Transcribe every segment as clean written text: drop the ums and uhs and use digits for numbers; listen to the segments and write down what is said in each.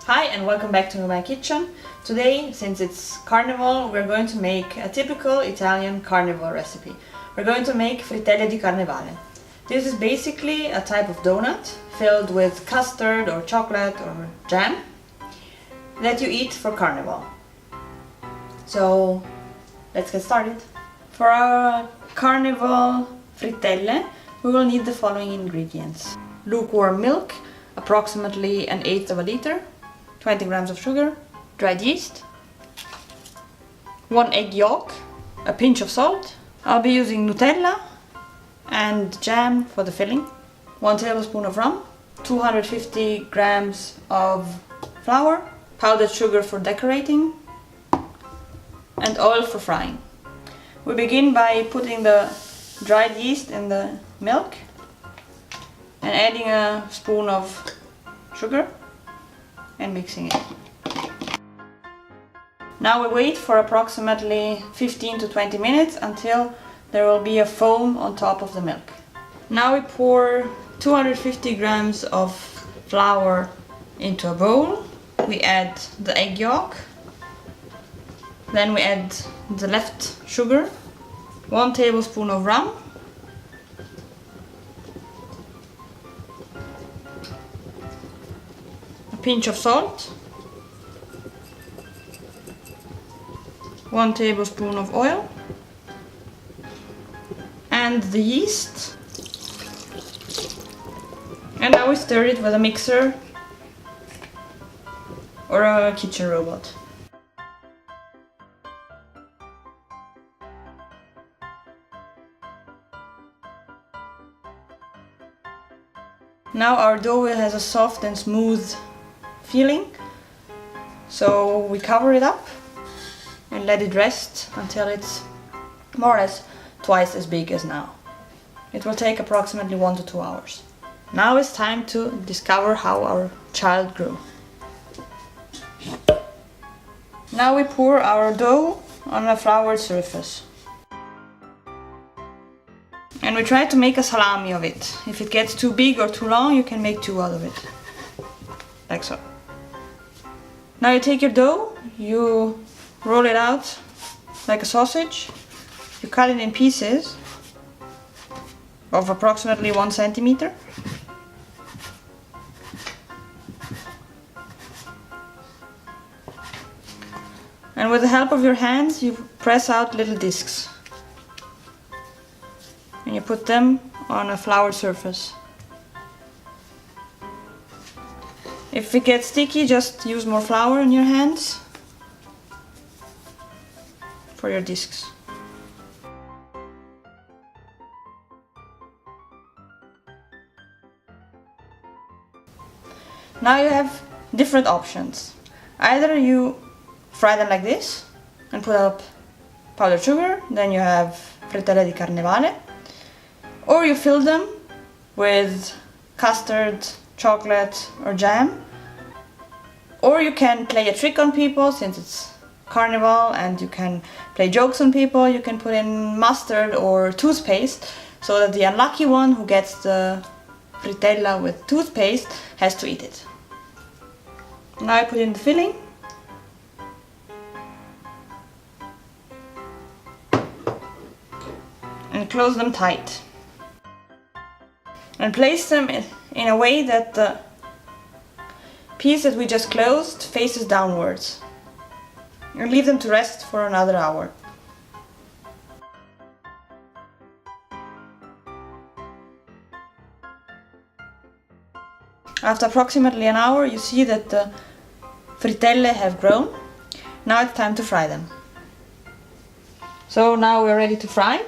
Hi and welcome back to my kitchen. Today, since it's Carnival, we're going to make a typical Italian Carnival recipe. We're going to make Frittelle di Carnevale. This is basically a type of donut filled with custard or chocolate or jam that you eat for Carnival. So let's get started. For our Carnival frittelle, we will need the following ingredients: lukewarm milk, approximately 1/8 of a liter, 20 grams of sugar, dried yeast, 1 egg yolk, a pinch of salt. I'll be using Nutella and jam for the filling, 1 tablespoon of rum, 250 grams of flour, powdered sugar for decorating, and oil for frying. We begin by putting the dried yeast in the milk and adding a spoon of sugar and mixing it. Now we wait for approximately 15 to 20 minutes until there will be a foam on top of the milk. Now we pour 250 grams of flour into a bowl. We add the egg yolk. Then we add the left sugar, 1 tablespoon of rum, a pinch of salt, 1 tablespoon of oil, and the yeast. And now we stir it with a mixer or a kitchen robot. Now our dough has a soft and smooth feeling, so we cover it up and let it rest until it's more or less twice as big as now. It will take approximately 1 to 2 hours. Now it's time to discover how our child grew. Now we pour our dough on a floured surface. And we try to make a salami of it. If it gets too big or too long, you can make 2 out of it. Like so. Now you take your dough, you roll it out like a sausage. You cut it in pieces of approximately 1 centimeter. And with the help of your hands, you press out little discs. And you put them on a floured surface. If it gets sticky, just use more flour in your hands for your discs. Now you have different options. Either you fry them like this and put up powdered sugar, then you have Frittelle di Carnevale. Or you fill them with custard, chocolate or jam. Or you can play a trick on people, since it's Carnival and you can play jokes on people. You can put in mustard or toothpaste so that the unlucky one who gets the frittella with toothpaste has to eat it. Now I put in the filling. And close them tight. And place them in a way that the piece that we just closed faces downwards. And leave them to rest for another hour. After approximately an hour, you see that the frittelle have grown. Now it's time to fry them. So now we're ready to fry.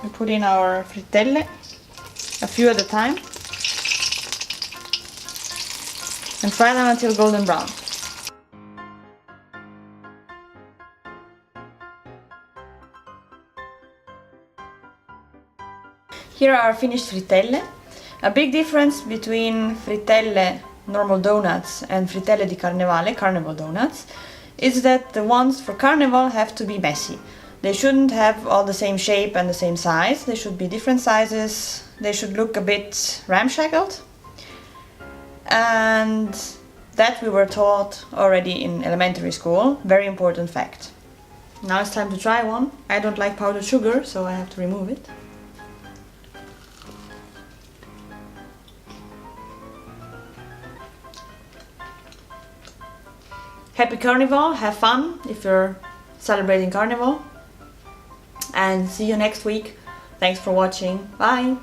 We put in our frittelle, a few at a time, and fry them until golden brown. Here are our finished frittelle. A big difference between frittelle normal donuts and Frittelle di Carnevale, Carnival donuts, is that the ones for Carnival have to be messy. They shouldn't have all the same shape and the same size. They should be different sizes. They should look a bit ramshackled. and that we were taught already in elementary school. Very important fact. Now it's time to try one. I don't like powdered sugar, so I have to remove it. Happy Carnival, have fun if you're celebrating Carnival, and see you next week. Thanks for watching, bye!